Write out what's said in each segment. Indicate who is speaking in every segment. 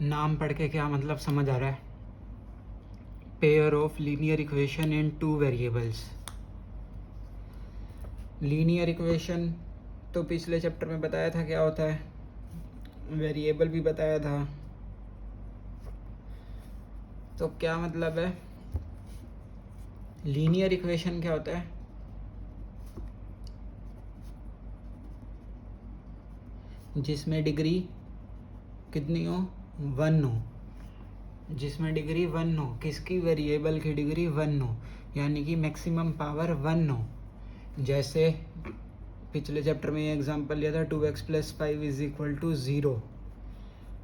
Speaker 1: नाम पढ़ के क्या मतलब समझ आ रहा है? Pair of linear equation in two variables. Linear equation तो पिछले चैप्टर में बताया था क्या होता है, वेरिएबल भी बताया था। तो क्या मतलब है, लीनियर इक्वेशन क्या होता है? जिसमें डिग्री कितनी हो, 1 हो। जिसमें डिग्री 1 हो, किसकी? वेरिएबल की डिग्री 1 हो, यानी कि मैक्सिमम पावर 1 हो। जैसे पिछले चैप्टर में ये एग्जांपल लिया था, 2x + 5 = 0।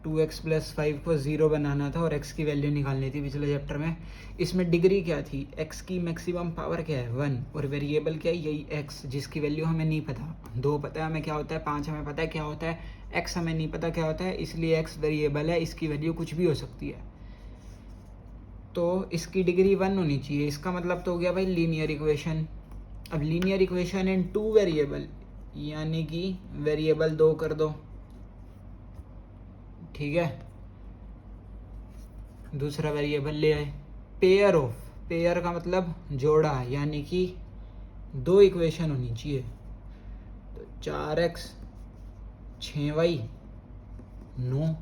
Speaker 1: 2x + 5 को 0 बनाना था और x की वैल्यू निकालनी थी पिछले चैप्टर में। इसमें डिग्री क्या थी? x की मैक्सिमम पावर क्या है? 1। और वेरिएबल क्या है? यही x, जिसकी वैल्यू हमें नहीं पता। 2 पता है हमें क्या होता है, 5 हमें पता है क्या होता है, x हमें नहीं पता क्या होता है, इसलिए x वेरिएबल है, इसकी वैल्यू कुछ भी हो सकती है। तो इसकी डिग्री 1 होनी चाहिए। इसका मतलब तो हो गया भाई लीनियर इक्वेशन। अब linear equation in two variable, यानी कि वेरिएबल 2 कर दो, ठीक है, दूसरा वेरिएबल ले आए। पेयर ऑफ, पेयर का मतलब जोड़ा, यानी कि 2 इक्वेशन होनी चाहिए। तो 4x 6y 9,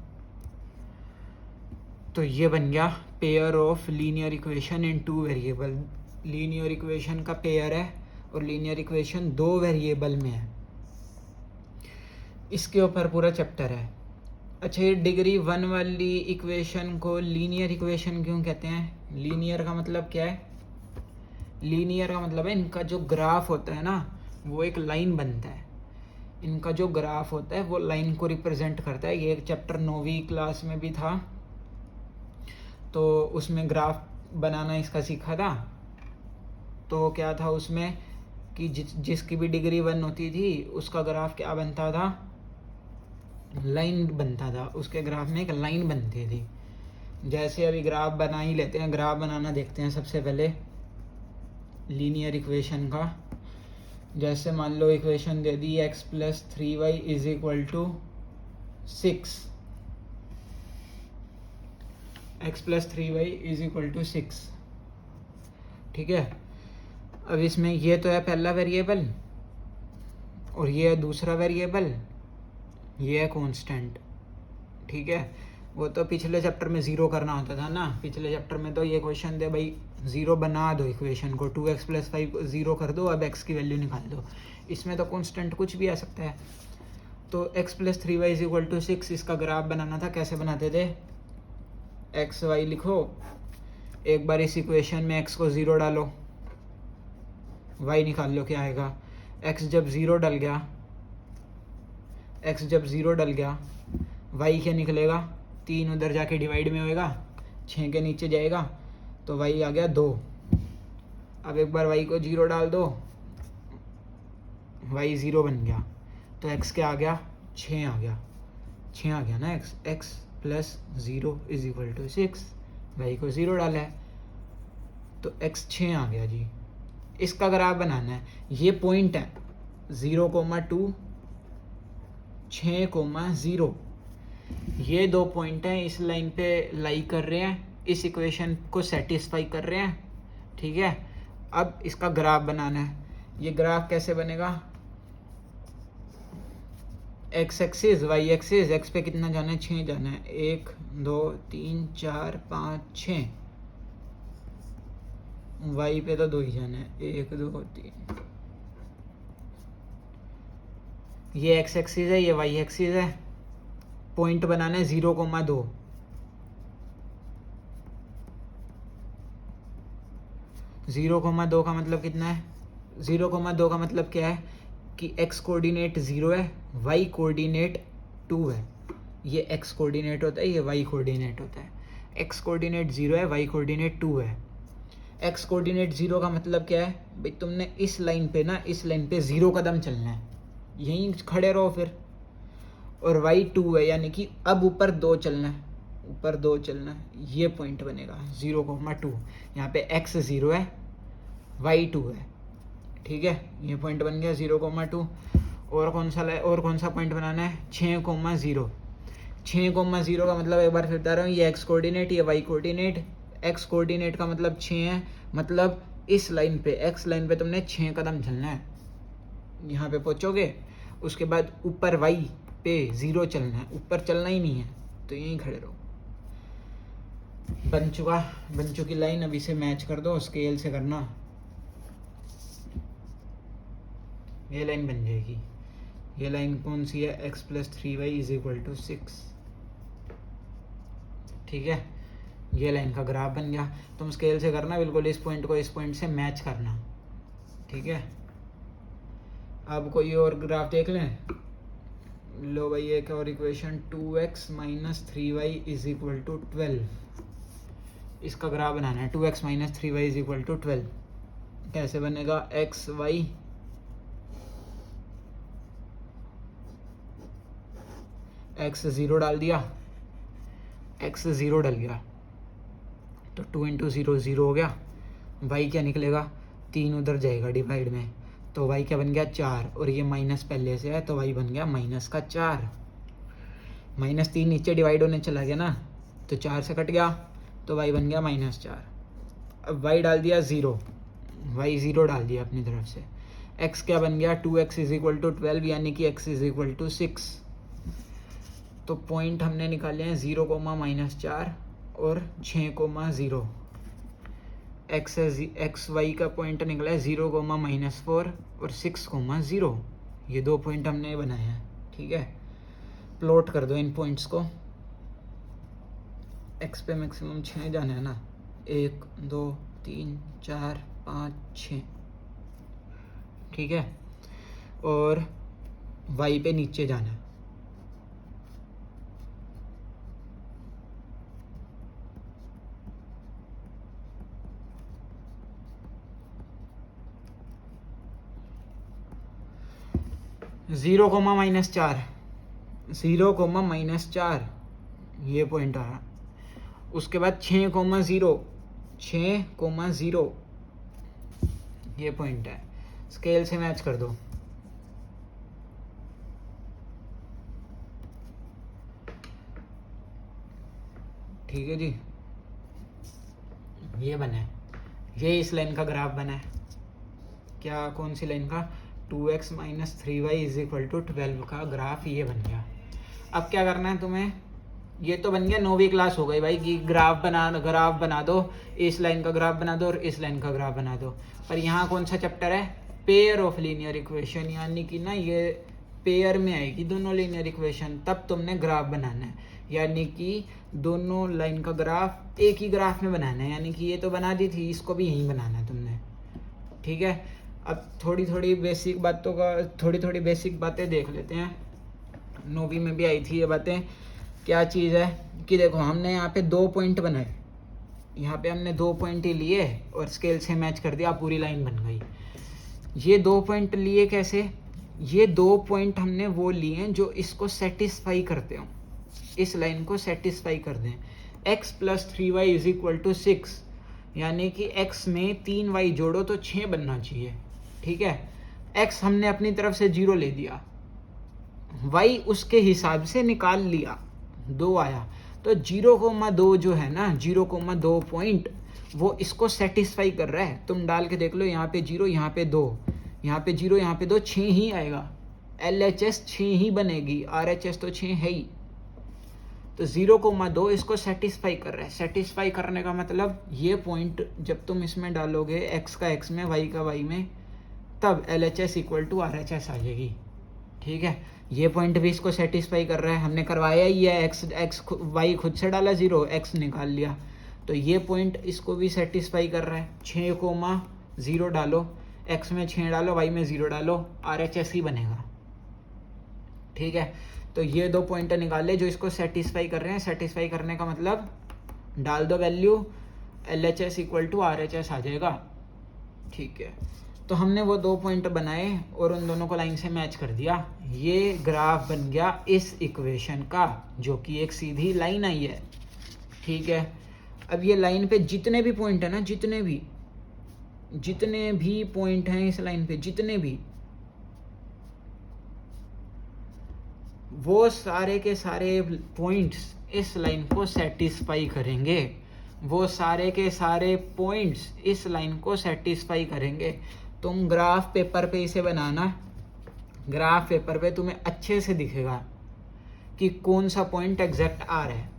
Speaker 1: तो ये बन गया pair of linear equation in two variable. Linear equation का पेयर है और लीनियर इक्वेशन 2 वेरिएबल में है। इसके ऊपर पूरा चैप्टर है। अच्छा, ये डिग्री 1 वाली इक्वेशन को लीनियर इक्वेशन क्यों कहते हैं? लीनियर का मतलब क्या है? लीनियर का मतलब है इनका जो ग्राफ होता है ना, वो एक लाइन बनता है। इनका जो ग्राफ होता है वो लाइन को रिप्रेजेंट करता है। ये एक चैप्टर 9वीं क्लास में भी था, तो उसमें ग्राफ बनाना इसका सीखा था। तो क्या था उसमें कि जिसकी भी डिग्री 1 होती थी उसका ग्राफ क्या बनता था? लाइन बनता था। उसके ग्राफ में एक लाइन बनती थी। जैसे अभी ग्राफ बना ही लेते हैं, ग्राफ बनाना देखते हैं सबसे पहले लीनियर इक्वेशन का। जैसे मान लो इक्वेशन दे दी x + 3y = 6, x + 3y = 6, ठीक है। अब इसमें ये तो है पहला वेरिएबल और ये है दूसरा वेरिएबल, ये है कांस्टेंट, ठीक है। वो तो पिछले चैप्टर में 0 करना होता था ना। पिछले चैप्टर में तो ये क्वेश्चन दे भाई 0 बना दो इक्वेशन को, 2x + 5 0 कर दो, अब x की वैल्यू निकाल दो। इसमें तो कांस्टेंट कुछ भी आ सकता है। तो x + 3y = 6, इसका ग्राफ बनाना था। कैसे बनाते थे? एक्स वाई लिखो, एक बार इस इक्वेशन में x को 0 डालो, y निकाल लो क्या आएगा। x जब 0 डल गया, x जब 0 डल गया, y क्या निकलेगा? 3 उधर जाके डिवाइड में होएगा, 6 के नीचे जाएगा, तो y आ गया 2। अब एक बार y को 0 डाल दो, y 0 बन गया, तो x क्या आ गया? 6 आ गया। 6 आ गया ना x। x + 0 = 6, y को 0 डाला है तो x 6 आ गया जी। इसका ग्राफ बनाना है। ये पॉइंट है 0,2 6,0, ये 2 पॉइंट हैं, इस लाइन पे लाई कर रहे हैं, इस इक्वेशन को सेटिस्फाई कर रहे हैं, ठीक है। अब इसका ग्राफ बनाना है। ये ग्राफ कैसे बनेगा? X axis, Y axis, X पे कितना जाना है? 6 जाना है। 1 2 3 4 5 6, वाई पे तो 2 ही जाना है। 1 2 3, ये एक्स एक्सिस है, ये वाई एक्सिस है। पॉइंट बनाना है 0,2। 0,2 का मतलब कितना है? 0,2 का मतलब क्या है कि x कोऑर्डिनेट 0 है, y कोऑर्डिनेट 2 है। ये x कोऑर्डिनेट होता है, ये y कोऑर्डिनेट होता है। x कोऑर्डिनेट 0 है, y कोऑर्डिनेट 2 है। x कोऑर्डिनेट 0 का मतलब क्या है भाई? तुमने इस लाइन पे ना, इस लाइन पे 0 कदम चलना है, यहीं खड़े रहो फिर। और y 2 है, यानी कि अब ऊपर 2 चलना है, ऊपर 2 चलना है। ये पॉइंट बनेगा 0,2। यहाँ पे x 0 है, y 2 है, ठीक है। ये पॉइंट बन गया 0,2। और कौन सा पॉइंट बनाना है? 6,0। 6,0 का मतलब एक बार फिर बता रहा हूँ, ये एक्स कोऑर्डिनेट, ये वाई कोऑर्डिनेट। एक्स कोऑर्डिनेट का मतलब 6 है, मतलब इस लाइन पे एक्स लाइन पे तुमने 6 कदम चलना है, यहाँ पे पहुँचोगे। उसके बाद ऊपर वाई पे 0 चलना है, ऊपर चलना ही नहीं है, तो यहीं खड़े रहो। बन चुकी लाइन। अब इसे मैच कर दो, स्केल से करना, ये लाइन बन जाएगी। ये लाइन कौन सी है? x + 3y = 6। ठीक है, ये लाइन का ग्राफ बन गया। तुम स्केल से करना, बिल्कुल इस पॉइंट को इस पॉइंट से मैच करना। ठीक है, अब कोई और ग्राफ देख लें। लो भाई, एक और इक्वेशन, 2x - 3y = 12। इसका ग्राफ बनाना है। 2x - 3y = 12 कैसे बनेगा? x ज़ीरो डाल दिया, x 0 डल गया, तो 2 × 0 0 हो गया। y क्या निकलेगा? 3 उधर जाएगा डिवाइड में, तो y क्या बन गया? 4। और ये माइनस पहले से है, तो y बन गया -4। -3 नीचे डिवाइड होने चला गया ना, तो 4 से कट गया, तो y बन गया -4। अब y डाल दिया 0, y 0 डाल दिया अपनी तरफ से। x क्या बन गया? 2x = 12, यानी कि x = 6। तो पॉइंट हमने निकाले हैं 0, -4 और 6, 0। एक्स वाई का पॉइंट निकला है 0, -4 और 6, 0। ये 2 पॉइंट हमने बनाए हैं। ठीक है, प्लॉट कर दो इन पॉइंट्स को। एक्स पे मैक्सिमम 6 जाना है ना, 1 2 3 4 5 6। ठीक है, और वाई पे नीचे जाना है। -4, 0, -4 ये पॉइंट आ रहा। उसके बाद 6, 0, 6, 0 ये पॉइंट है। स्केल से मैच कर दो। ठीक है जी, ये बना है, ये इस लाइन का ग्राफ बना है। क्या? कौन सी लाइन का? 2x - 3y = 12 का ग्राफ ये बन गया। अब क्या करना है तुम्हें? ये तो बन गया, 9वीं क्लास हो गई भाई कि ग्राफ बना दो, इस लाइन का ग्राफ बना दो और इस लाइन का ग्राफ बना दो। पर यहाँ कौन सा चैप्टर है? पेयर ऑफ लीनियर इक्वेशन, यानी कि ना ये पेयर में आएगी दोनों लीनियर इक्वेशन, तब तुमने ग्राफ बनाना है। यानी कि दोनों लाइन का ग्राफ एक ही ग्राफ में बनाना है, यानी कि ये तो बना दी थी, इसको भी यहीं बनाना है तुमने। ठीक है, अब थोड़ी थोड़ी बेसिक बातें देख लेते हैं। 9वीं में भी आई थी ये बातें। क्या चीज़ है कि देखो, हमने यहाँ पे 2 पॉइंट बनाए, यहाँ पे हमने 2 पॉइंट ही लिए और स्केल से मैच कर दिया, पूरी लाइन बन गई। ये 2 पॉइंट लिए कैसे? ये 2 पॉइंट हमने वो लिए हैं जो इसको सेटिस्फाई करते हो, इस लाइन को सेटिस्फाई कर दें। x + 3y = 6, यानी कि x में 3y जोड़ो तो 6 बनना चाहिए। ठीक है, x हमने अपनी तरफ से 0 ले दिया, y उसके हिसाब से निकाल लिया, 2 आया, तो 0,2 जो है ना, 0,2 पॉइंट वो इसको सेटिस्फाई कर रहा है। तुम डाल के देख लो, यहाँ पे 0, यहाँ पे 2, यहाँ पे 0, यहाँ पे 2, 6 ही आएगा। LHS 6 ही बनेगी, RHS तो 6 है ही। तो 0,2 इसको सेटिस्फाई कर रहा है। सेटिस्फाई करने का मतलब ये पॉइंट जब तुम इसमें डालोगे, x का x में, y का y में, तब LHS = RHS आ जाएगी। ठीक है, ये पॉइंट भी इसको सेटिस्फाई कर रहा है, हमने करवाया ही है। y खुद से डाला 0, x निकाल लिया, तो ये पॉइंट इसको भी सेटिस्फाई कर रहा है। 6,0 डालो, x में 6 डालो, y में 0 डालो, RHS ही बनेगा। ठीक है, तो ये 2 पॉइंट निकाले जो इसको सेटिस्फाई कर रहे हैं। सेटिस्फाई करने का मतलब डाल दो वैल्यू, LHS = RHS आ जाएगा। ठीक है, तो हमने वो 2 पॉइंट बनाए और उन दोनों को लाइन से मैच कर दिया। ये ग्राफ बन गया इस इक्वेशन का, जो कि एक सीधी लाइन आई है। ठीक है, अब ये लाइन पे जितने भी पॉइंट है ना, जितने भी पॉइंट हैं इस लाइन पे, जितने भी, वो सारे के सारे पॉइंट्स इस लाइन को सेटिस्फाई करेंगे, वो सारे के सारे पॉइंट्स इस लाइन को सेटिस्फाई करेंगे। तुम ग्राफ पेपर पे इसे बनाना, ग्राफ पेपर पे तुम्हें अच्छे से दिखेगा कि कौन सा पॉइंट एग्जैक्ट आ रहा है।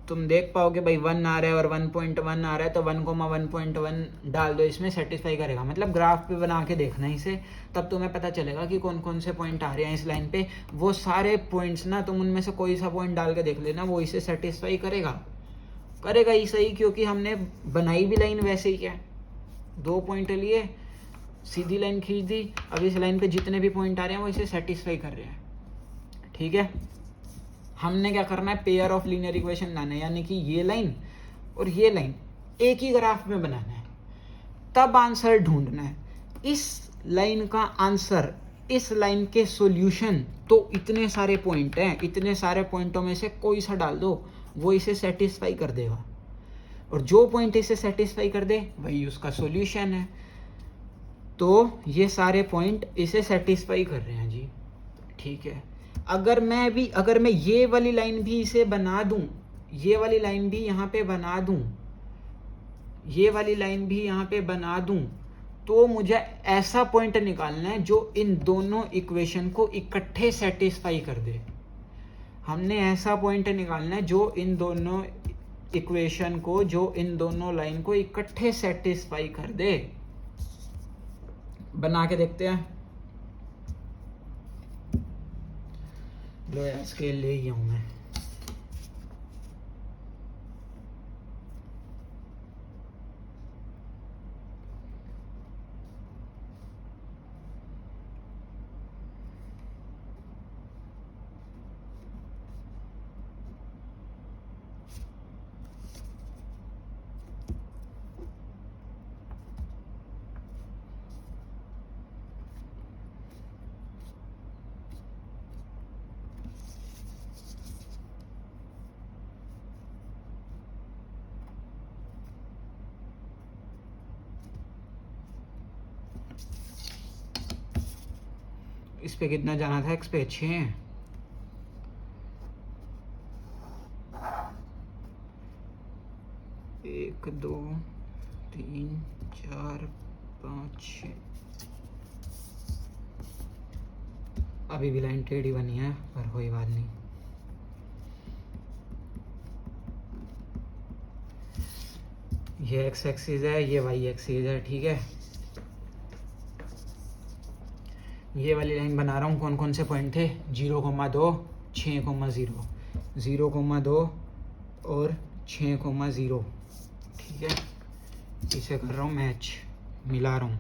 Speaker 1: तुम देख पाओगे भाई 1 आ रहा है और 1.1 आ रहा है, तो 1,1.1 डाल दो, इसमें सेटिस्फाई करेगा। मतलब ग्राफ पे बना के देखना इसे, तब तुम्हें पता चलेगा कि कौन कौन से पॉइंट आ रहे हैं इस लाइन पे। वो सारे पॉइंट्स ना, तुम उनमें से कोई सा पॉइंट डाल के देख लेना, वो इसे सेटिस्फाई करेगा, करेगा ही सही, क्योंकि हमने बनाई भी लाइन वैसे ही है। 2 पॉइंट लिए, सीधी लाइन खींच दी, अब इस लाइन पे जितने भी पॉइंट आ रहे हैं वो इसे सेटिस्फाई कर रहे हैं। ठीक है, हमने क्या करना है, पेयर ऑफ लीनियर इक्वेशन लाना है, यानी कि ये लाइन और ये लाइन एक ही ग्राफ में बनाना है, तब आंसर ढूंढना है। इस लाइन का आंसर, इस लाइन के सॉल्यूशन, तो इतने सारे पॉइंट हैं, इतने सारे पॉइंटों में से कोई सा डाल दो, वो इसे सेटिस्फाई कर देगा, और जो पॉइंट इसे सेटिस्फाई कर दे वही उसका सॉल्यूशन है। तो ये सारे पॉइंट इसे सेटिस्फाई कर रहे हैं जी। ठीक है, अगर मैं ये वाली लाइन भी इसे बना दूं, ये वाली लाइन भी यहाँ पे बना दूं, ये वाली लाइन भी यहाँ पे बना दूं, तो मुझे ऐसा पॉइंट निकालना है जो इन दोनों इक्वेशन को इकट्ठे सेटिस्फाई कर दे। हमने ऐसा पॉइंट निकालना है जो इन दोनों इक्वेशन को, जो इन दोनों लाइन को इकट्ठे सेटिस्फाई कर दे। बना के देखते हैं। लो यार, स्केल ले ही हूं मैं। इस पे कितना जाना था, x पे 6, 1 2 3 4 5 6। अभी भी लाइन टेढ़ी बनी है, पर कोई बात नहीं। ये x एक्सिस है, ये y एक्सिस है। ठीक है, ये वाली लाइन बना रहा हूँ। कौन कौन से पॉइंट थे, 0,2, 6,0, 0,2 और 6,0। ठीक है, इसे कर रहा हूँ मैच, मिला रहा हूँ।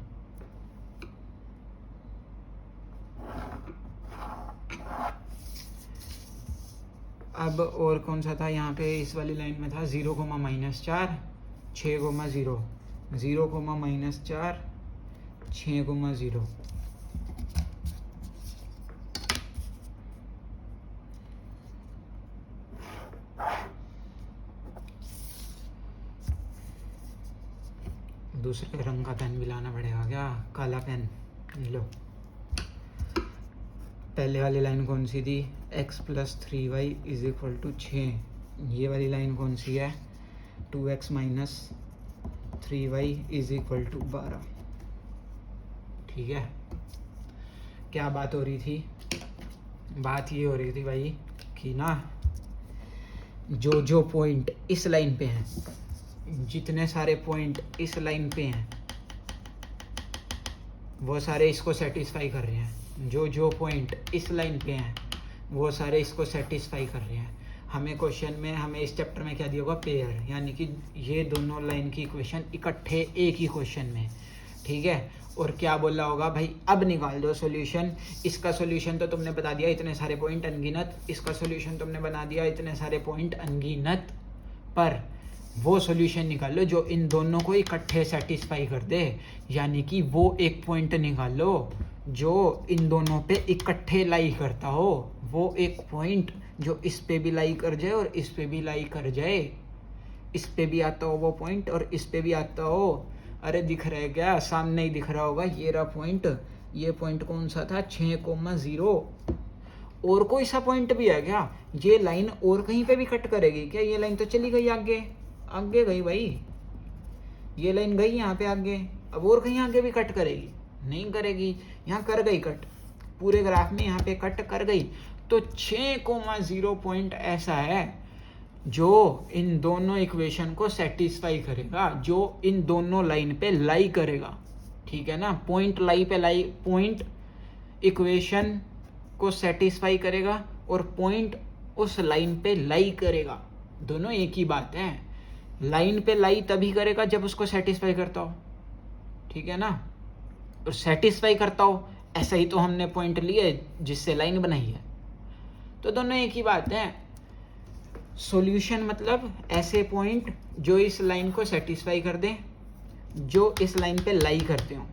Speaker 1: अब और कौन सा था यहाँ पे, इस वाली लाइन में था 0,-4, 6,0, 0,-4, 6,0। दूसरे रंग का पेन भी लाना पड़ेगा क्या, काला पेन लो। पहले वाली लाइन कौन सी थी, x + 3y = 6। ये वाली लाइन कौन सी है, 2x - 3y = 12। ठीक है, क्या बात हो रही थी, बात ये हो रही थी भाई कि ना, जो पॉइंट इस लाइन पे हैं, जितने सारे पॉइंट इस लाइन पे हैं, वो सारे इसको सेटिस्फाई कर रहे हैं। जो पॉइंट इस लाइन पे हैं, वो सारे इसको सेटिस्फाई कर रहे हैं। हमें क्वेश्चन में, हमें इस चैप्टर में क्या दिया होगा, पेयर, यानी कि ये दोनों लाइन की इक्वेशन इकट्ठे एक ही क्वेश्चन में। ठीक है, और क्या बोला होगा भाई, अब निकाल दो सॉल्यूशन। इसका सॉल्यूशन तो तुमने बता दिया, इतने सारे पॉइंट अनगिनत। इसका सॉल्यूशन तुमने बना दिया, इतने सारे पॉइंट अनगिनत। पर वो सॉल्यूशन निकाल लो जो इन दोनों को इकट्ठे सेटिस्फाई कर दे, यानी कि वो एक पॉइंट निकाल लो जो इन दोनों पे इकट्ठे लाई करता हो। वो एक पॉइंट जो इस पे भी लाई कर जाए और इस पे भी लाई कर जाए, इस पे भी आता हो वो पॉइंट और इस पे भी आता हो। अरे दिख रहा है क्या, सामने ही दिख रहा होगा, ये रहा पॉइंट। ये पॉइंट कौन सा था, 6,0, और कोई सा पॉइंट भी है क्या? ये लाइन और कहीं पे भी कट करेगी क्या? ये लाइन तो चली गई आगे, आगे गई भाई, ये लाइन गई यहाँ पे आगे, अब और कहीं आगे भी कट करेगी? नहीं करेगी, यहाँ कर गई कट, पूरे ग्राफ में यहाँ पे कट कर गई। तो 6,0 पॉइंट ऐसा है जो इन दोनों इक्वेशन को सेटिस्फाई करेगा, जो इन दोनों लाइन पे लाई करेगा, ठीक है ना। पॉइंट लाई पे लाई, पॉइंट इक्वेशन को सेटिस्फाई करेगा और पॉइंट उस लाइन पे लाई करेगा, दोनों एक ही बात है। लाइन पे लाई तभी करेगा जब उसको सेटिस्फाई करता हो, ठीक है ना, और सेटिस्फाई करता हो, ऐसा ही तो हमने पॉइंट लिए जिससे लाइन बनाई है, तो दोनों एक ही बात है। सॉल्यूशन मतलब ऐसे पॉइंट जो इस लाइन को सेटिस्फाई कर दें, जो इस लाइन पे लाई करते हो।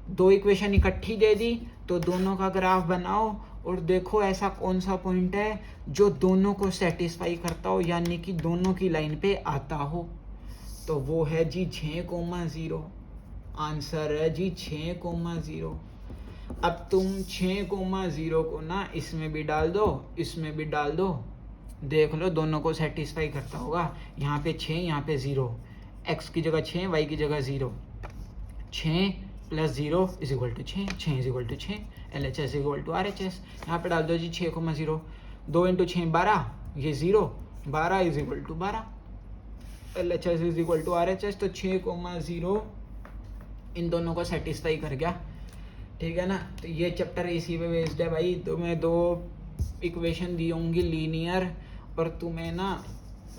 Speaker 1: दो इक्वेशन इकट्ठी दे दी तो दोनों का ग्राफ बनाओ और देखो ऐसा कौन सा पॉइंट है जो दोनों को सेटिस्फाई करता हो, यानी कि दोनों की लाइन पे आता हो। तो वो है जी 6,0। आंसर है जी 6,0। अब तुम 6,0 को ना इसमें भी डाल दो, इसमें भी डाल दो, देख लो दोनों को सेटिस्फाई करता होगा। यहाँ पे 6, यहाँ पे 0, x की जगह 6, y की जगह 0, 6 + 0 = 6, 6 = 6, LHS = RHS। यहाँ पे डाल दो जी 6,0, 2 × 6 12, ये 0, 12 = 12, LHS = RHS। तो 6,0 इन दोनों को सेटिस्फाई कर गया, ठीक है ना। तो ये चैप्टर इसी पे बेस्ड है भाई। तुम्हें 2 इक्वेशन दी होंगी लीनियर, और तुम्हें ना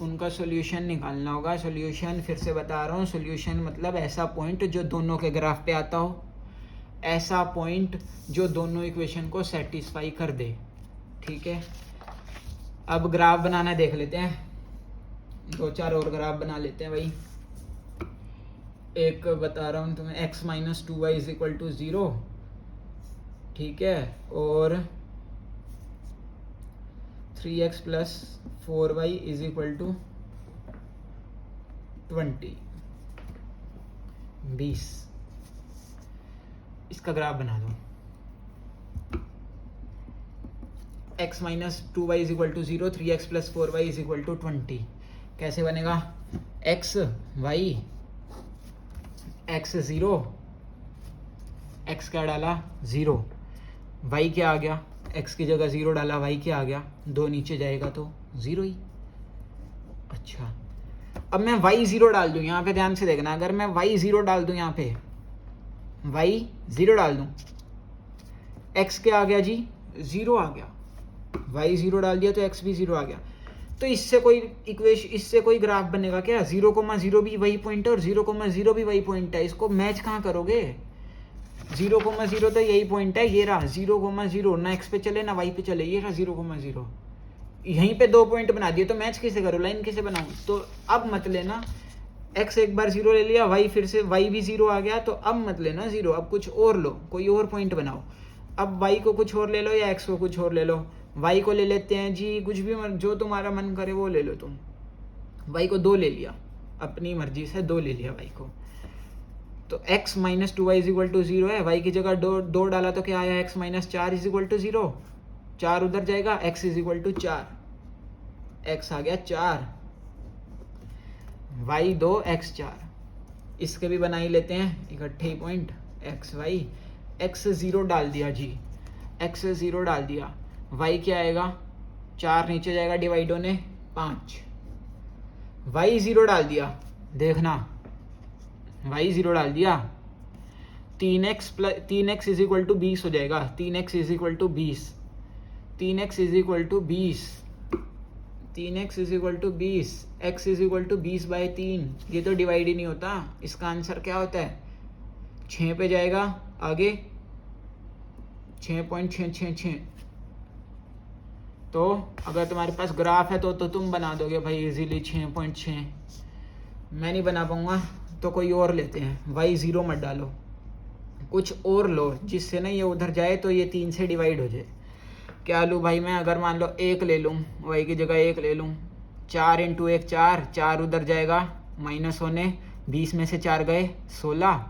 Speaker 1: उनका सॉल्यूशन निकालना होगा। सॉल्यूशन फिर से बता रहा हूँ, सॉल्यूशन मतलब ऐसा पॉइंट जो दोनों के ग्राफ पे आता हो, ऐसा पॉइंट जो दोनों इक्वेशन को सेटिस्फाई कर दे, ठीक है। अब ग्राफ बनाना देख लेते हैं, 2-4 और ग्राफ बना लेते हैं भाई। एक बता रहा हूँ तुम्हें, x - 2y = 0, ठीक है, और 3x + 4y = 20। इसका ग्राफ बना दो। x - 2y = 0, 3x + 4y = 20। कैसे बनेगा? x y, x 0, x क्या डाला 0, y क्या आ गया, x की जगह 0 डाला, y क्या आ गया, 2 नीचे जाएगा तो 0 ही। अच्छा, अब मैं y 0 डाल दूं, यहाँ पे ध्यान से देखना, अगर मैं y 0 डाल दूं, यहाँ पे y 0 डाल दूं, x क्या आ गया जी 0 आ गया, y 0 डाल दिया तो x भी 0 आ गया। तो इससे कोई इक्वेशन, इससे कोई ग्राफ बनेगा क्या? 0,0 भी वही पॉइंट है और 0,0 भी वही पॉइंट है, इसको मैच कहाँ करोगे? 0,0 तो यही पॉइंट है, ये रहा 0,0, ना x पे चले ना y पे चले, ये रहा 0,0। यहीं पे 2 पॉइंट बना दिए, तो मैच कैसे करो, लाइन कैसे बनाऊं? तो अब मत लेना, x एक बार 0 ले लिया, y फिर से y भी 0 आ गया, तो अब मत लेना 0, अब कुछ और लो, कोई और पॉइंट बनाओ। अब y को कुछ और ले लो या x को कुछ और ले लो। y को ले लेते हैं जी, कुछ भी जो तुम्हारा मन करे वो ले लो तुम। y को 2 ले लिया, अपनी मर्जी से 2 ले लिया y को। तो x - 2y = 0 है, y की जगह 2 डाला तो क्या आया, x - 4 = 0, 4 उधर जाएगा, x = 4, x आ गया 4, y 2 x 4। इसके भी बना ही लेते हैं इकट्ठे ही पॉइंट, x y, x 0 डाल दिया जी, x 0 डाल दिया, y क्या आएगा 4 नीचे जाएगा, डिवाइड होने 5, y 0 डाल दिया, देखना y 0 डाल दिया, 3x = 20 हो जाएगा, 3x = 20, 3x = 20, 3x = 20, x = 20/3। ये तो डिवाइड ही नहीं होता, इसका आंसर क्या होता है 6 पे जाएगा, आगे 6.666। तो अगर तुम्हारे पास ग्राफ है तो तुम बना दोगे भाई इजीली 6.6। मैं नहीं बना पाऊंगा तो कोई और लेते हैं, y 0 मत डालो, कुछ और लो जिससे ना ये उधर जाए तो ये 3 से डिवाइड हो जाए। क्या लूँ भाई मैं? अगर मान लो 1 ले लूँ, y की जगह 1 ले लूँ, 4 × 1 4, 4 उधर जाएगा माइनस होने, 20 में से 4 गए 16,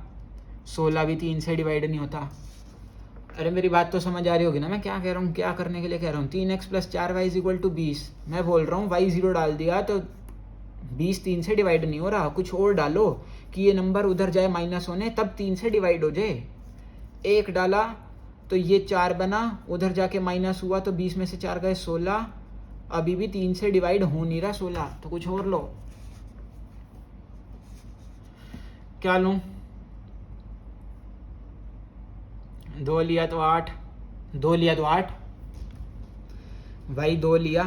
Speaker 1: 16 भी 3 से डिवाइड नहीं होता। अरे मेरी बात तो समझ आ रही होगी ना, मैं क्या कह रहा हूँ, क्या करने के लिए कह रहा हूँ। 3x + 4y = 20। मैं बोल रहा हूँ y 0 डाल दिया तो 20 3 से डिवाइड नहीं हो रहा, कुछ और डालो कि ये नंबर उधर जाए माइनस होने, तब 3 से डिवाइड हो जाए। 1 डाला तो ये 4 बना, उधर जाके माइनस हुआ तो 20 में से 4 गए 16, अभी भी 3 से डिवाइड हो नहीं रहा 16, तो कुछ और लो। क्या लूँ? 2 लिया तो 8, 2 लिया तो 8, y 2 लिया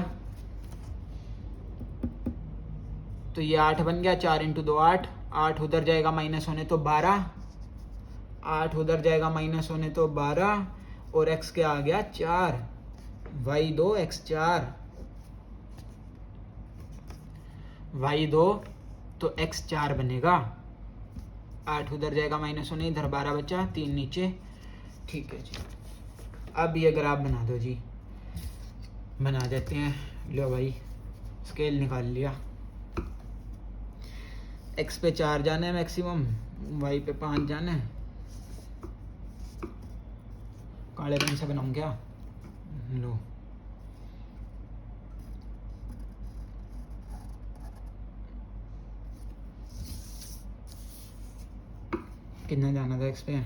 Speaker 1: तो ये 8 बन गया। 4 × 2 8, 8 उधर जाएगा माइनस होने तो 12, 8 उधर जाएगा माइनस होने तो 12, और x क्या आ गया 4, y 2 x 4, y 2 तो x 4 बनेगा। 8 उधर जाएगा माइनस होने, इधर 12 बचा, 3 नीचे। ठीक है जी, अब ये ग्राफ बना दो जी। बना देते हैं, लो भाई स्केल निकाल लिया। x पे 4 जाना है मैक्सिमम, y पे 5 जाना है। काले पेन से बनाऊँ क्या? लो कितना जाना था x पे?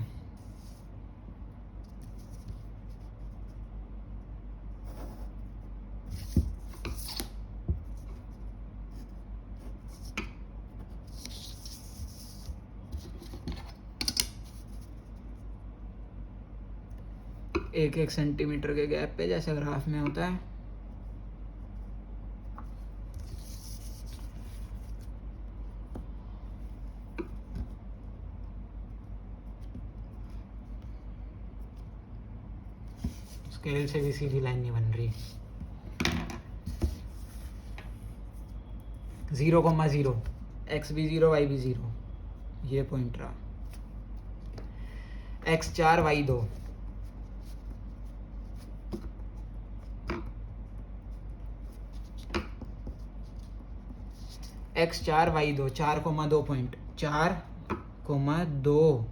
Speaker 1: एक 1 सेंटीमीटर के गैप पे, जैसे ग्राफ में होता है। स्केल से भी सीधी लाइन नहीं बन रही। 0,0, x भी 0 y भी 0, ये पॉइंट रहा। x 4 y 2, x 4 y 2, 4,2 point, 4,2,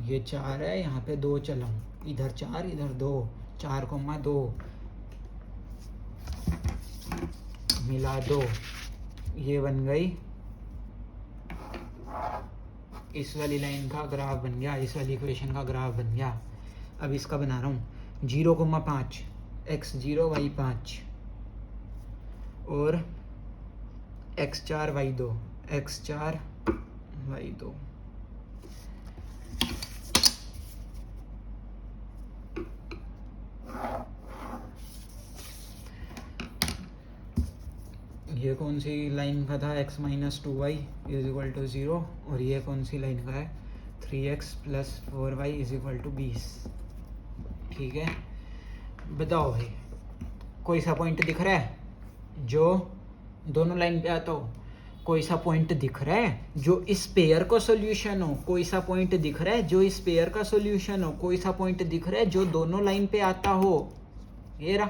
Speaker 1: ये 4 है, यहाँ पे 2 चलाऊं, इधर 4 इधर 2, 4,2 मिला 2, ये बन गई इस वाली लाइन का ग्राफ बन गया, इस वाली इक्वेशन का ग्राफ बन गया। अब इसका बना रहा हूँ 0,5, x 0 y 5 और x 4 y 2, x 4 y 2। ये कौन सी लाइन का था? x - 2y = 0, और ये कौन सी लाइन का है? 3x + 4y = 20। ठीक है, बताओ भाई, कोई सा पॉइंट दिख रहा है जो दोनों लाइन पे आता हो? कोई सा पॉइंट दिख रहा है जो इस पेयर का सॉल्यूशन हो? कोई सा पॉइंट दिख रहा है जो इस पेयर का सॉल्यूशन हो? कोई सा पॉइंट दिख रहा है जो दोनों लाइन पे आता हो? ये रहा।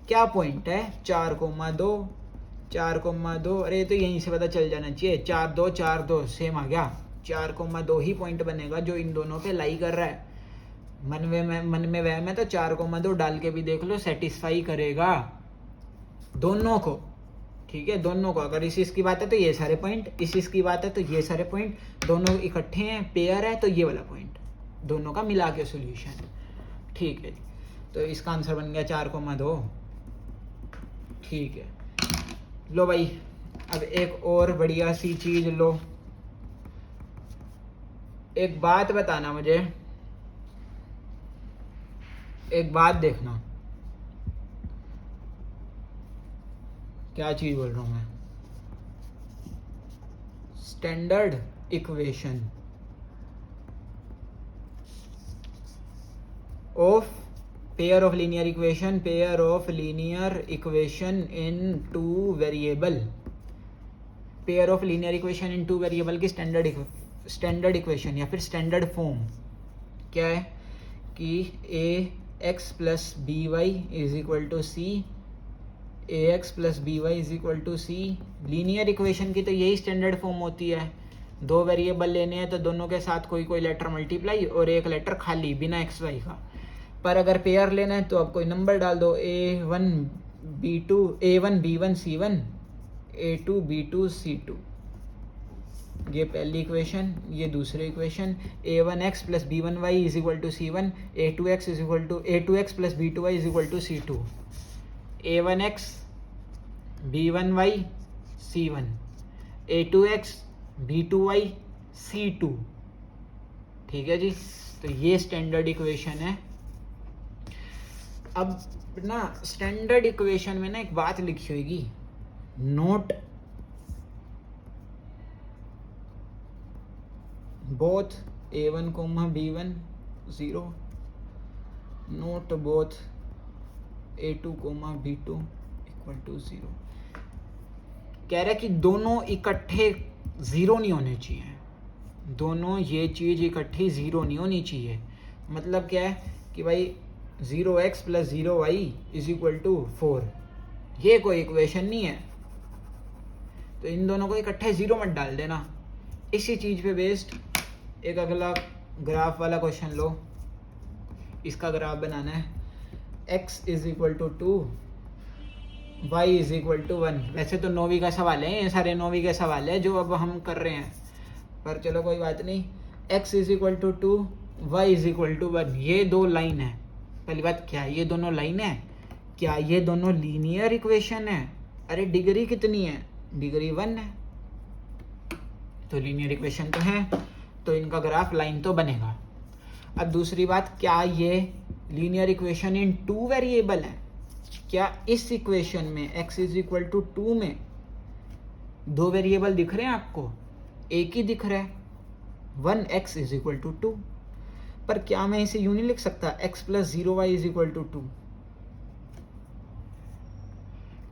Speaker 1: क्या पॉइंट है? 4,2, 4,2, अरे तो यहीं से पता चल जाना चाहिए। 4 2 4 2 सेम आ गया। 4,2 ही पॉइंट बनेगा जो इन दोनों पे लाई कर रहा है। मन में वह में तो 4,2 डाल के भी देख लो, सेटिस्फाई करेगा दोनों को। ठीक है, दोनों को। अगर इस की बात है तो ये सारे पॉइंट, इस की बात है तो ये सारे पॉइंट, दोनों इकट्ठे हैं, पेयर है तो ये वाला पॉइंट, दोनों का मिला के सोल्यूशन। ठीक है, तो इसका आंसर बन गया 4,2। ठीक है, लो भाई, अब एक और बढ़िया सी चीज लो। एक बात बताना मुझे, एक बात देखना, क्या चीज बोल रहा हूं मैं? Standard equation of pair of linear equation, pair of linear equation in 2 variable, pair of linear equation in 2 variable की स्टैंडर्ड इक्वेशन या फिर स्टैंडर्ड फॉर्म क्या है कि ax + by = c, ax + by = c। Linear equation की तो यही standard form होती है। दो वेरिएबल लेने हैं तो दोनों के साथ कोई कोई लेटर मल्टीप्लाई और एक लेटर खाली बिना एक्स वाई का। पर अगर पेयर लेना है तो आप कोई नंबर डाल दो, A1 B2 A1 B1 C1 A2 B2 C2। ये पहली इक्वेशन, ये दूसरी equation, A1x plus B1y is equal to C1, A2x is equal to A2x plus B2y is equal to C2, A1x B1y C1, A2x B2y C2। ठीक है जी, तो ये standard equation है। अब ना स्टैंडर्ड इक्वेशन में ना एक बात लिखी होगी, note both A1, B1 0, note both A2, B2 equal to 0। कह रहा है कि दोनों इकट्ठे ज़ीरो नहीं होने चाहिए, दोनों ये चीज़ इकट्ठी ज़ीरो नहीं होनी चाहिए। मतलब क्या है कि भाई 0x plus 0y is equal to 4, ये कोई इक्वेशन नहीं है, तो इन दोनों को इकट्ठे ज़ीरो मत डाल देना। इसी चीज़ पे बेस्ड एक अगला ग्राफ वाला क्वेश्चन लो, इसका ग्राफ बनाना है, x is equal to 2, y is equal to 1। वैसे तो 9वीं का सवाल है, ये सारे 9वीं के सवाल है जो अब हम कर रहे हैं, पर चलो कोई बात नहीं। x is equal to 2, y is equal to 1, ये दो लाइन है। पहली बात, क्या ये दोनों लाइन है? क्या ये दोनों लीनियर इक्वेशन है? अरे डिग्री कितनी है? डिग्री 1 है, तो लीनियर इक्वेशन तो है, तो इनका ग्राफ लाइन तो बनेगा। अब दूसरी बात, क्या ये linear equation in two variable है? क्या इस इक्वेशन में x इज इक्वल टू 2 में दो वेरिएबल दिख रहे हैं आपको? एक ही दिख रहा है, 1x इज इक्वल टू 2। पर क्या मैं इसे यूं नहीं लिख सकता, x plus 0y is equal to 2?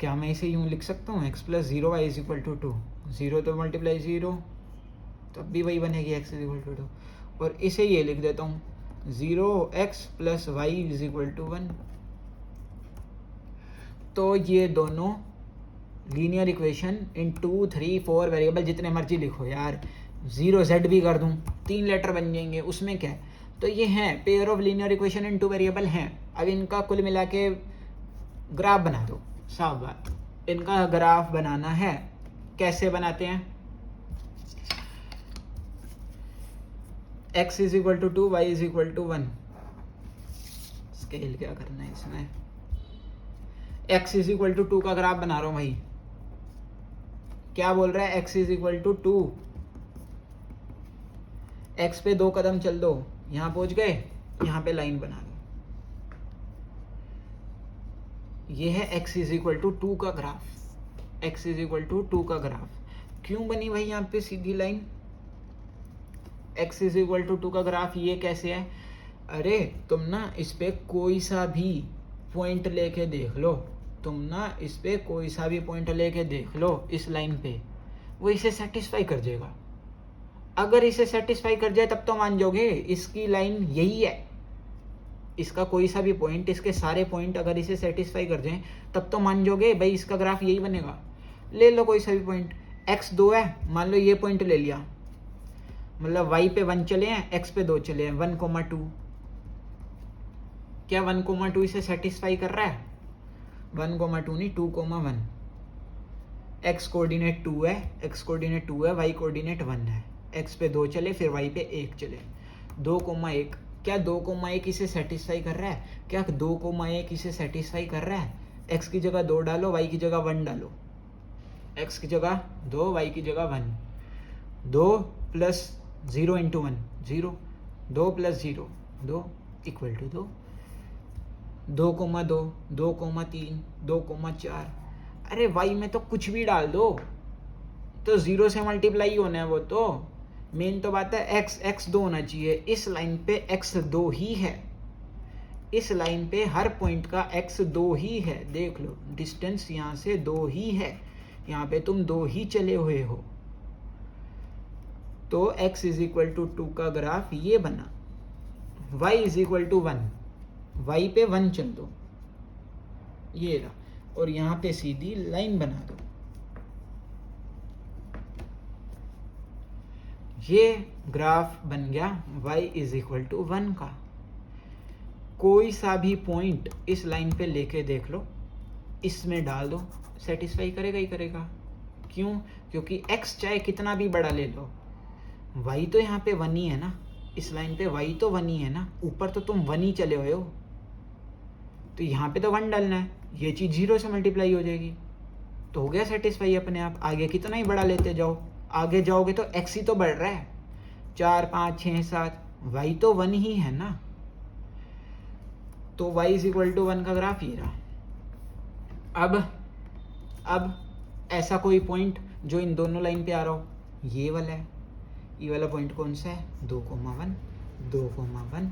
Speaker 1: क्या मैं इसे यूं लिख सकता हूँ, x plus 0y is equal to 2? 0 तो मल्टीप्लाई 0, तब भी वही बनेगी, x इज इक्वल टू 2। और इसे ये लिख देता हूँ, 0x plus y is equal to 1। तो ये दोनों लीनियर इक्वेशन इन 2, 3, 4 वेरिएबल जितने मर्जी लिखो यार, 0z भी कर दूँ, 3 लेटर बन जाएंगे, उसमें क्या है। तो ये हैं pair of linear equation in 2 variable हैं। अब इनका कुल मिला के ग्राफ बना दो, साफ बात। इनका ग्राफ बनाना है, कैसे बनाते हैं? x is equal to 2, y is equal to 1। Scale क्या करना है इसमें? x इज इक्वल टू 2 का ग्राफ बना रहा हूं भाई। क्या बोल रहा है? x is equal to 2, x पे 2 कदम चल दो, यहां पहुंच गए, यहां पे लाइन बना दो। ये है x इज इक्वल टू 2 का graph, x is equal to 2 का ग्राफ। क्यों बनी भाई यहाँ पे सीधी line? x is equal to 2 का ग्राफ ये कैसे है? अरे तुम ना इस पे कोई सा भी पॉइंट लेके देख लो, तुम ना इस पे कोई सा भी पॉइंट लेके देख लो इस लाइन पे, वो इसे सेटिस्फाई कर जाएगा। अगर इसे सेटिस्फाई कर जाए तब तो मान जाओगे इसकी लाइन यही है। इसका कोई सा भी पॉइंट, इसके सारे पॉइंट अगर इसे सेटिस्फाई कर जाएं तब तो मान जाओगे भाई इसका ग्राफ यही बनेगा। ले लो कोई सा भी पॉइंट, x 2 है, मान लो ये पॉइंट ले लिया, मतलब y पे 1 चले हैं, x पे 2 चले हैं, 1,2। क्या 1,2 इसे सेटिस्फाई कर रहा है? 1,2 नहीं, 2,1। x कोऑर्डिनेट 2 है, x कोऑर्डिनेट 2 है, y कोऑर्डिनेट 1 है। x पे 2 चले, फिर y पे 1 चले, 2,1। क्या 2,1 इसे सेटिस्फाई कर रहा है? क्या 2,1 इसे सेटिस्फाई कर रहा है? x की जगह 2 डालो, y की जगह 1 डालो। x की जगह 2, y की जगह 1। 2 plus 0 into 1 0, 2 plus 0 2 equal to 2, 2,2, 2,3, 2,4। अरे y में तो कुछ भी डाल दो, तो 0 से मल्टीप्लाई होना है वो तो। मेन तो बात है x 2 होना चाहिए। इस लाइन पे x 2 ही है, इस लाइन पे हर पॉइंट का x 2 ही है। देख लो डिस्टेंस यहाँ से 2 ही है, यहाँ पे तुम 2 ही चले हुए हो। तो x इज इक्वल टू 2 का ग्राफ ये बना, y is equal to 1, y पे 1 चल दो, ये रहा, और यहाँ पे सीधी लाइन बना दो। ये ग्राफ बन गया y इज इक्वल टू 1 का। कोई सा भी पॉइंट इस लाइन पे लेके देख लो, इसमें डाल दो, सेटिस्फाई करेगा ही करेगा। क्यों? क्योंकि x चाहे कितना भी बड़ा ले लो, y तो यहाँ पे 1 ही है ना, इस लाइन पे y तो 1 ही है ना, ऊपर तो तुम 1 ही चले हुए हो, तो यहाँ पे तो 1 डालना है, ये चीज़ 0 से मल्टीप्लाई हो जाएगी, तो हो गया सेटिस्फाई अपने आप। आगे कितना ही बड़ा लेते जाओ, आगे जाओगे तो x ही तो बढ़ रहा है, 4 5 6 7, y तो 1 ही है ना, तो y इज इक्वल टू 1 का ग्राफ ये रहा। अब ऐसा कोई पॉइंट जो इन दोनों लाइन पे आ रहा हो, ये वाला है, ये वाला पॉइंट कौन सा है, 2,1 2,1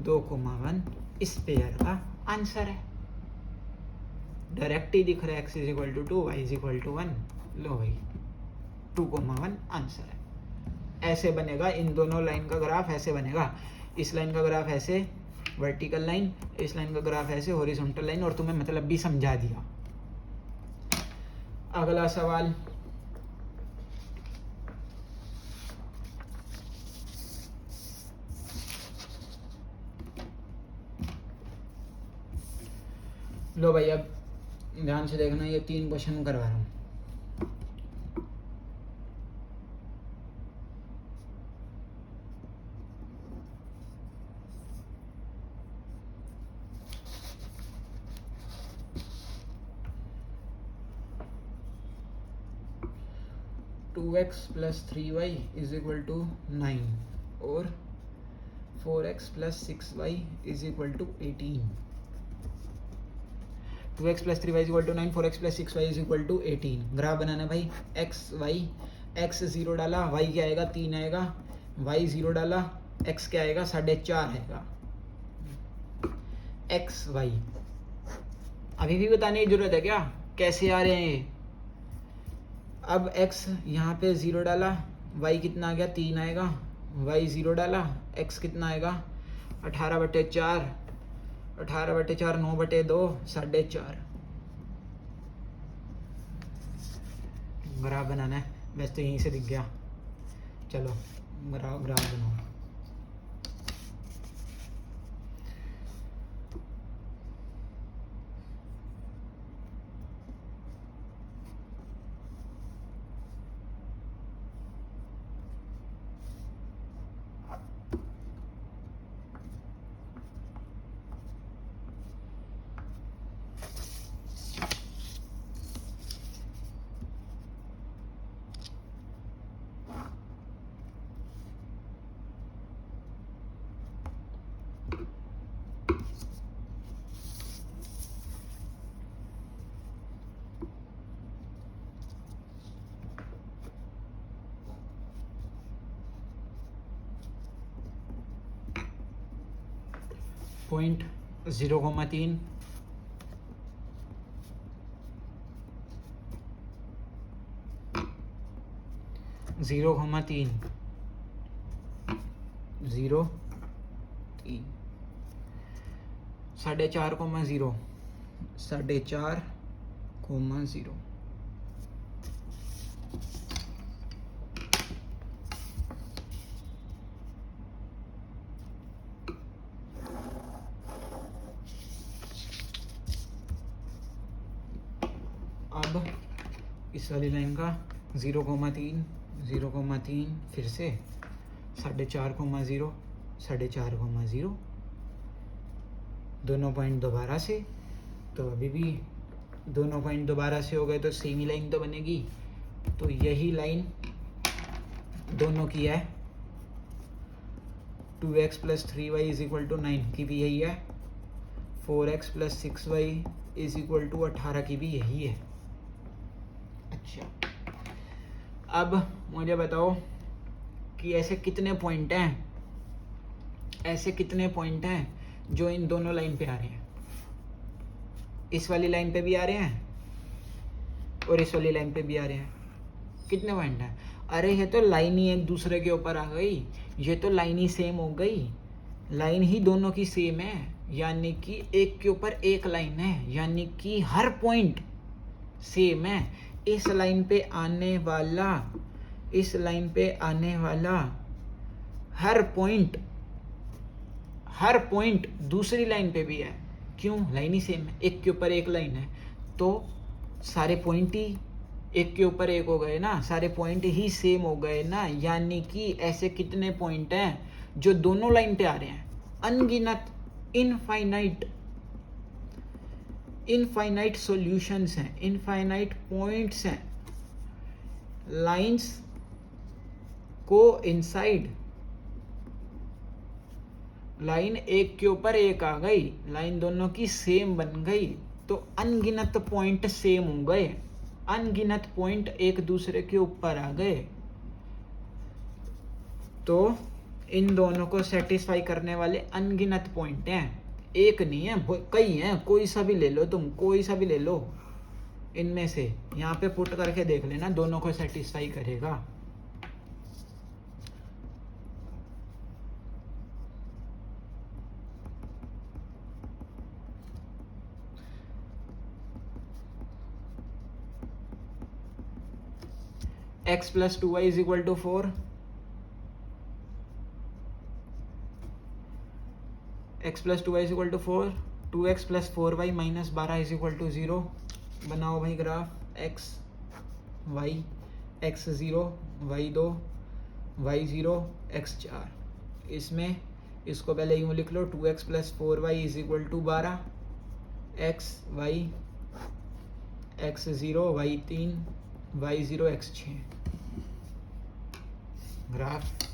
Speaker 1: 2,1, इस पेयर का आंसर है। डायरेक्ट ही दिख रहा है, x is equal to 2, y is equal to 1, लो भाई 2,1 आंसर है। ऐसे बनेगा इन दोनों लाइन का ग्राफ, ऐसे बनेगा, इस लाइन का ग्राफ ऐसे वर्टिकल लाइन, इस लाइन का ग्राफ ऐसे हॉरिजॉन्टल लाइन, और तुम्हें मतलब भी समझा दिया। अगला सवाल, लो भाई अब ध्यान से देखना, ये 3 क्वेश्चन करवा रहा हूँ। Two x plus 3y is equal to 9 और 4x plus 6y is equal to 18। 2x plus 3y is equal to 9, 4x plus 6y is equal to 18। Graph बनाना भाई, x y, x 0 डाला, y क्या आएगा 3 आएगा, y 0 डाला, x क्या आएगा 4.5 आएगा, x y। अभी भी बताने की जरूरत है क्या कैसे आ रहे हैं ये? अब x यहाँ पे 0 डाला, y कितना आ गया 3 आएगा, y 0 डाला, x कितना आएगा 18/4, 18/4 9/2, 4.5। ग्राफ बनाना है, वैसे तो यहीं से दिख गया, चलो ग्राफ बनाओ। पॉइंट 0,3 0,3 0 3 4.5 4.5 अब इस वाली लाइन का 0,3 0,3 फिर से 4.5 4.5 दोनों पॉइंट दोबारा से, तो अभी भी दोनों पॉइंट दोबारा से हो गए तो सेम ही लाइन तो बनेगी, तो यही लाइन दोनों की है। 2x plus 3y is equal to 9 की भी यही है, 4x plus 6y is equal to 18 की भी यही है। अच्छा, अब मुझे बताओ कि ऐसे कितने पॉइंट हैं, ऐसे कितने पॉइंट हैं जो इन दोनों लाइन पे आ रहे हैं, इस वाली लाइन पे भी आ रहे हैं और इस वाली लाइन पे भी आ रहे हैं। कितने पॉइंट हैं? अरे ये तो लाइन ही एक दूसरे के ऊपर आ गई, ये तो लाइन ही सेम हो गई, लाइन ही दोनों की सेम है, यानी कि एक के ऊपर एक लाइन है, यानी कि हर पॉइंट सेम है। इस लाइन पे आने वाला इस लाइन पे आने वाला हर पॉइंट दूसरी लाइन पे भी है। क्यों? लाइन ही सेम है, एक के ऊपर एक लाइन है, तो सारे पॉइंट ही एक के ऊपर एक हो गए ना, सारे पॉइंट ही सेम हो गए ना। यानी कि ऐसे कितने पॉइंट हैं जो दोनों लाइन पे आ रहे हैं? अनगिनत, इनफाइनाइट सॉल्यूशंस हैं, इनफाइनाइट पॉइंट्स हैं। लाइंस को इनसाइड, लाइन एक के ऊपर एक आ गई, लाइन दोनों की सेम बन गई, तो अनगिनत पॉइंट सेम हो गए, अनगिनत पॉइंट एक दूसरे के ऊपर आ गए। तो इन दोनों को सेटिस्फाई करने वाले अनगिनत पॉइंट हैं, एक नहीं है, कई हैं। कोई सा भी ले लो तुम, कोई सा भी ले लो इनमें से, यहाँ पे पुट करके देख लेना, दोनों को सेटिस्फाई करेगा। x plus 2y is equal to 4, x plus 2y is equal to 4, 2x plus 4y minus 12 is equal to 0। बनाओ भाई graph, x y, x 0 y 2 y 0 x 4। इसमें इसको पहले यूँ लिख लो, 2x plus 4y is equal to 12, x y x 0 y 3 y 0 x 6। Graph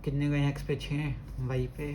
Speaker 1: कितने गए? x पे 6, y पे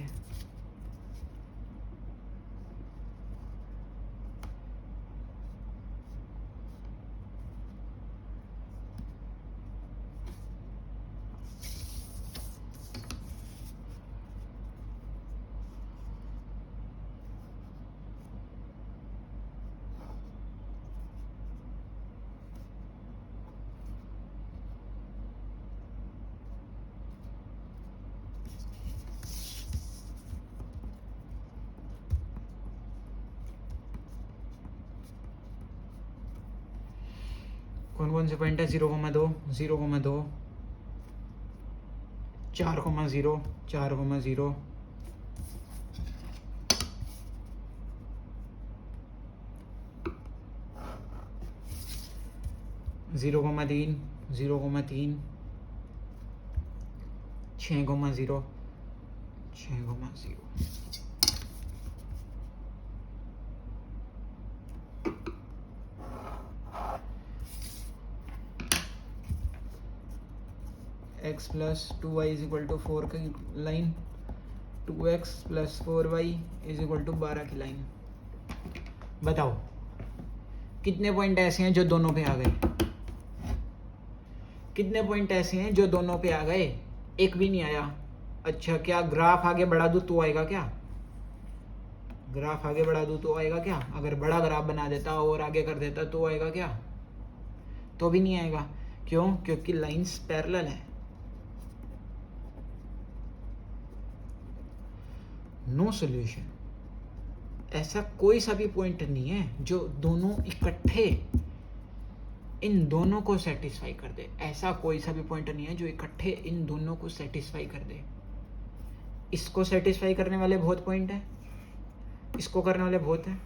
Speaker 1: कौन कौन से पॉइंट है? 0,2 0,2 4,0 4,0 0,3 0,3 6,0 6,0 x plus 2y is equal to 4 की line, 2x plus 4y is equal to 12 की लाइन। बताओ कितने पॉइंट ऐसे हैं जो दोनों पे आ गए? कितने पॉइंट ऐसे हैं जो दोनों पे आ गए? एक भी नहीं आया। अच्छा, क्या ग्राफ आगे बढ़ा दूँ तो आएगा क्या? ग्राफ आगे बढ़ा दूँ तो आएगा क्या? अगर बड़ा ग्राफ बना देता और आगे कर देता तो आएगा क्या? तो भी नहीं आएगा। क्यों? क्योंकि लाइंस पैरेलल है। No solution. ऐसा कोई सा भी पॉइंट नहीं है जो दोनों इकट्ठे इन दोनों को सेटिस्फाई कर दे। ऐसा कोई सा भी पॉइंट नहीं है जो इकट्ठे इन दोनों को सेटिस्फाई कर दे। इसको सेटिस्फाई करने वाले बहुत पॉइंट है, इसको करने वाले बहुत है,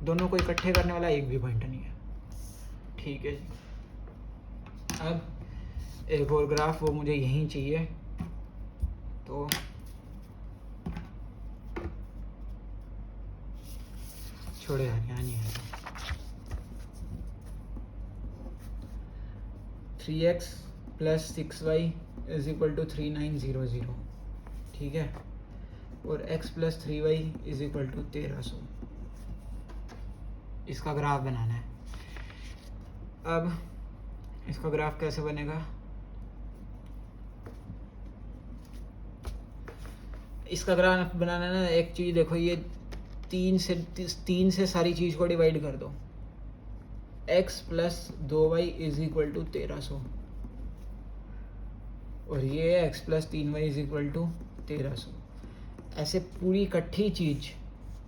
Speaker 1: दोनों को इकट्ठे करने वाला एक भी पॉइंट नहीं है। ठीक है जी। अब एक और ग्राफ, वो मुझे यहीं चाहिए, तो छोड़े यार, यहाँ नहीं है। 3x plus 6y is equal to 3900। ठीक है, और x plus 3y is equal to 1300। इसका ग्राफ बनाना है। अब इसका ग्राफ कैसे बनेगा? इसका ग्राफ बनाना है ना, एक चीज़ देखो, ये 3 से सारी चीज़ को डिवाइड कर दो। x plus 2y is equal to 1300, और ये x plus 3y is equal to 1300। ऐसे पूरी इकट्ठी चीज़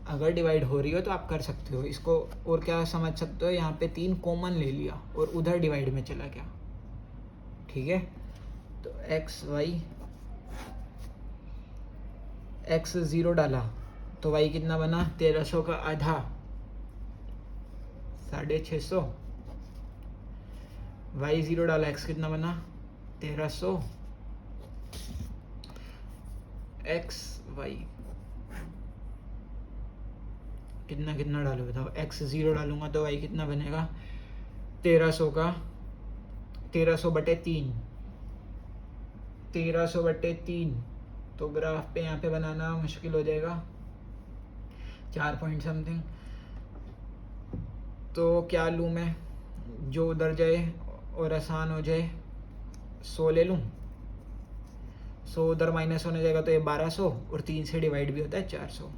Speaker 1: अगर डिवाइड हो रही हो तो आप कर सकते हो इसको। और क्या समझ सकते हो, यहाँ पे 3 कॉमन ले लिया और उधर डिवाइड में चला गया। ठीक है, तो एक्स वाई, एक्स 0 डाला तो वाई कितना बना, 1300 का आधा 650, वाई 0 डाला, एक्स कितना बना 1300, एक्स वाई कितना कितना डालो बताओ, एक्स 0 डालूंगा तो वाई कितना बनेगा 1300 का 1300/3, 1300/3, तो ग्राफ पे यहाँ पे बनाना मुश्किल हो जाएगा, 4 पॉइंट समथिंग। तो क्या लूँ मैं, जो उधर जाए और आसान हो जाए, 100 ले लूँ, 100 उधर माइनस होने जाएगा तो ये 1200 और 3 से डिवाइड भी होता है 400।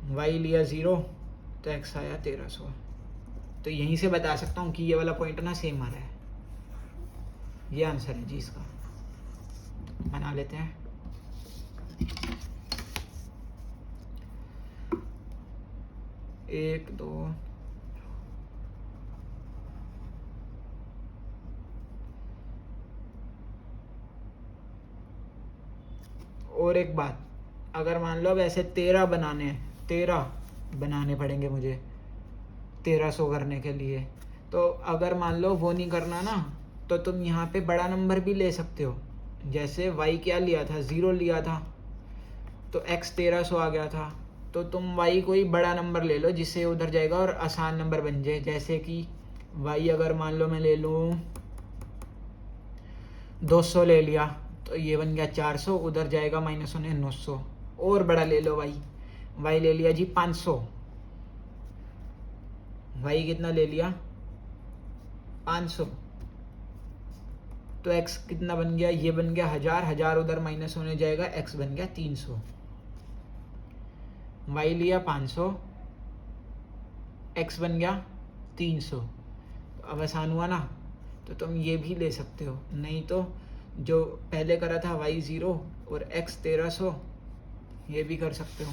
Speaker 1: वाई लिया 0 तो एक्स आया 1300। तो यहीं से बता सकता हूँ कि ये वाला पॉइंट ना सेम आ रहा है, ये आंसर है जी इसका। बना लेते हैं। एक दो और एक बात, अगर मान लो अब ऐसे 13 बनाने पड़ेंगे मुझे 1300 करने के लिए, तो अगर मान लो वो नहीं करना ना, तो तुम यहाँ पे बड़ा नंबर भी ले सकते हो। जैसे y क्या लिया था, 0 लिया था, तो x 1300 आ गया था, तो तुम y कोई बड़ा नंबर ले लो जिससे उधर जाएगा और आसान नंबर बन जाए। जैसे कि y अगर मान लो मैं ले लूँ 200 ले लिया, तो ये बन गया 400, उधर जाएगा माइनस होने 900। और बड़ा ले लो y ले लिया जी 500, y कितना ले लिया 500, तो x कितना बन गया, ये बन गया 1000 उधर माइनस होने जाएगा, x बन गया 300। y लिया 500, x बन गया 300। तो अब आसान हुआ ना, तो तुम ये भी ले सकते हो, नहीं तो जो पहले करा था y 0 और x 1300, ये भी कर सकते हो।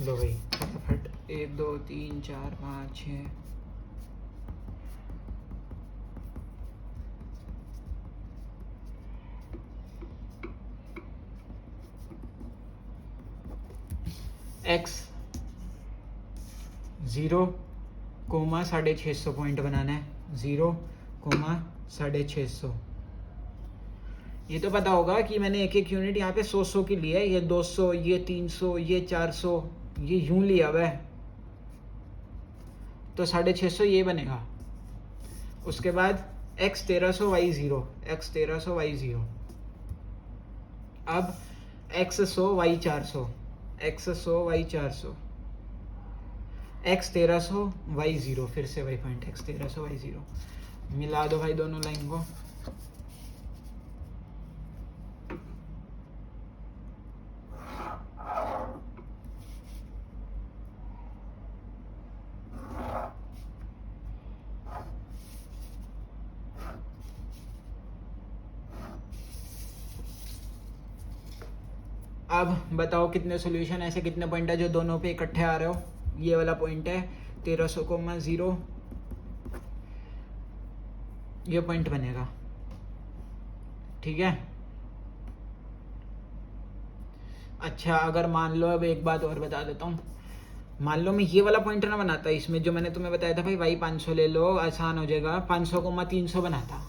Speaker 1: लो भाई फटाफट, 1 2 3 4 5 6, x 0, 650 पॉइंट बनाना है, 0, 650। ये तो पता होगा कि मैंने एक एक यूनिट यहाँ पे 100 की ली है, ये 200, ये 300, ये 400, ये यूं लिया हुआ है, तो 650 ये बनेगा। उसके बाद x 1300 y 0, x 1300 y 0, अब x 100 y 400, x 100 y 400, x 1300 y 0, फिर से वही पॉइंट x 1300 y 0। मिला दो भाई दोनों लाइन को। अब बताओ कितने सॉल्यूशन ऐसे, कितने पॉइंट है जो दोनों पे इकट्ठे आ रहे हो। ये वाला पॉइंट है 1300,0, ये पॉइंट बनेगा, ठीक है। अच्छा अगर मान लो, अब एक बात और बता देता हूँ, मान लो मैं ये वाला पॉइंट ना बनाता, इसमें जो मैंने तुम्हें बताया था भाई y 500 ले लो आसान हो जाएगा, 500,300 बनाता,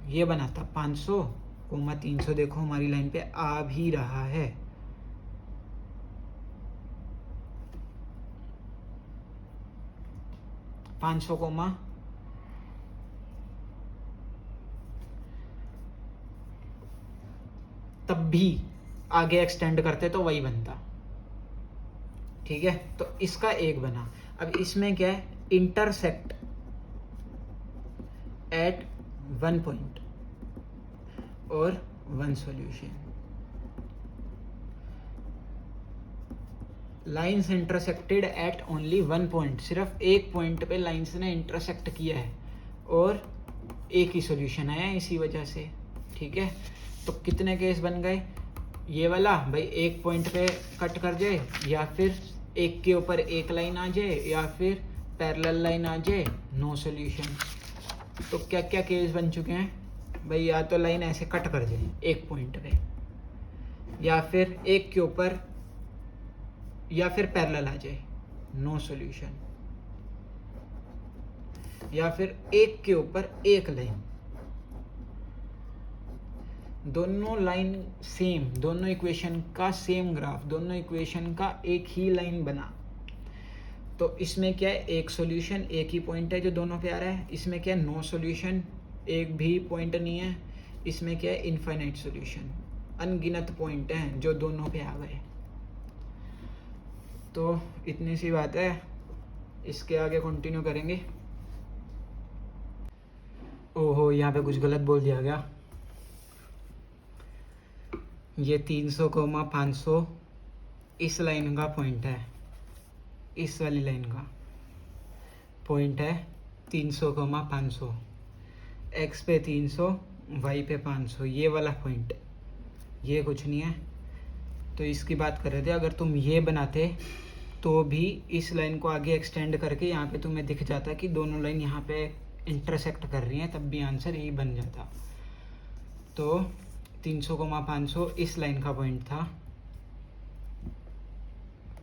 Speaker 1: ये बनाता 500,300, देखो हमारी लाइन पे आ भी रहा है। तब भी आगे एक्सटेंड करते तो वही बनता, ठीक है। तो इसका एक बना। अब इसमें क्या है, इंटरसेक्ट एट वन पॉइंट और one solution. Lines intersected at only one point, सिर्फ एक पॉइंट पे लाइन्स ने इंटरसेक्ट किया है और एक ही सॉल्यूशन आया है इसी वजह से। ठीक है, तो कितने केस बन गए? ये वाला भाई एक पॉइंट पे कट कर जाए, या फिर एक के ऊपर एक लाइन आ जाए, या फिर पैरेलल लाइन आ जाए, नो सॉल्यूशन। तो क्या क्या केस बन चुके हैं भाई? या तो लाइन ऐसे कट कर जाए एक पॉइंट पे, या फिर एक के ऊपर, या फिर पैरेलल आ जाए, नो सॉल्यूशन, या फिर एक के ऊपर एक लाइन, दोनों लाइन सेम, दोनों इक्वेशन का सेम ग्राफ, दोनों इक्वेशन का एक ही लाइन बना। तो इसमें क्या है? एक सॉल्यूशन, एक ही पॉइंट है जो दोनों पे आ रहा है। इसमें क्या है? नो सॉल्यूशन, एक भी पॉइंट नहीं है। इसमें क्या है? इनफाइनाइट सॉल्यूशन, अनगिनत पॉइंट हैं जो दोनों पे आ गए। तो इतनी सी बात है, इसके आगे कंटिन्यू करेंगे। ओहो, यहाँ पे कुछ गलत बोल दिया गया। ये 300,500 इस लाइन का पॉइंट है, इस वाली लाइन का पॉइंट है 300,500, एक्स पे 300, वाई पे 500, ये वाला पॉइंट, ये कुछ नहीं है। तो इसकी बात कर रहे थे, अगर तुम ये बनाते तो भी इस लाइन को आगे एक्सटेंड करके यहाँ पे तुम्हें दिख जाता कि दोनों लाइन यहाँ पे इंटरसेक्ट कर रही हैं, तब भी आंसर यही बन जाता। तो 300,500 इस लाइन का पॉइंट था,